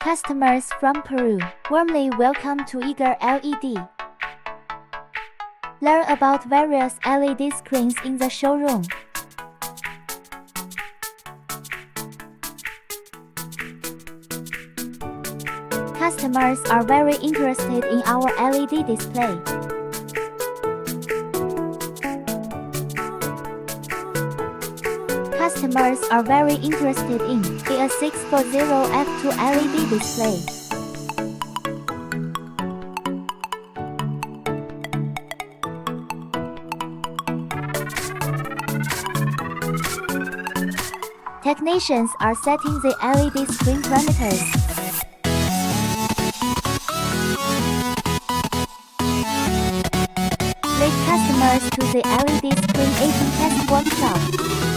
Customers from Peru, warmly welcome to EagerLED. Learn about various LED screens in the showroom. Customers are very interested in our LED display. Customers are very interested in a 640f2 LED display. Technicians are setting the LED screen parameters. Lead customers to the LED screen aging test workshop.